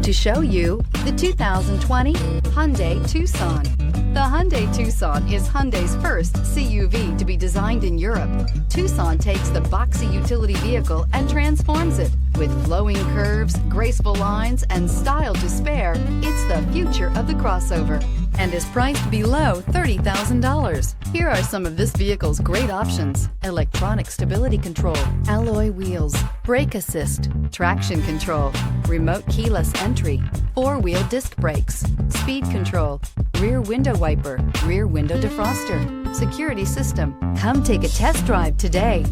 to show you the 2020 Hyundai Tucson. The Hyundai Tucson is Hyundai's first CUV to be designed in Europe. Tucson takes the boxy utility vehicle and transforms it. With flowing curves, graceful lines, and style to spare, it's the future of the crossover and is priced below $30,000. Here are some of this vehicle's great options: electronic stability control, alloy wheels, brake assist, traction control, remote keyless entry, four-wheel disc brakes, speed control, rear window wiper, rear window defroster, security system. Come take a test drive today.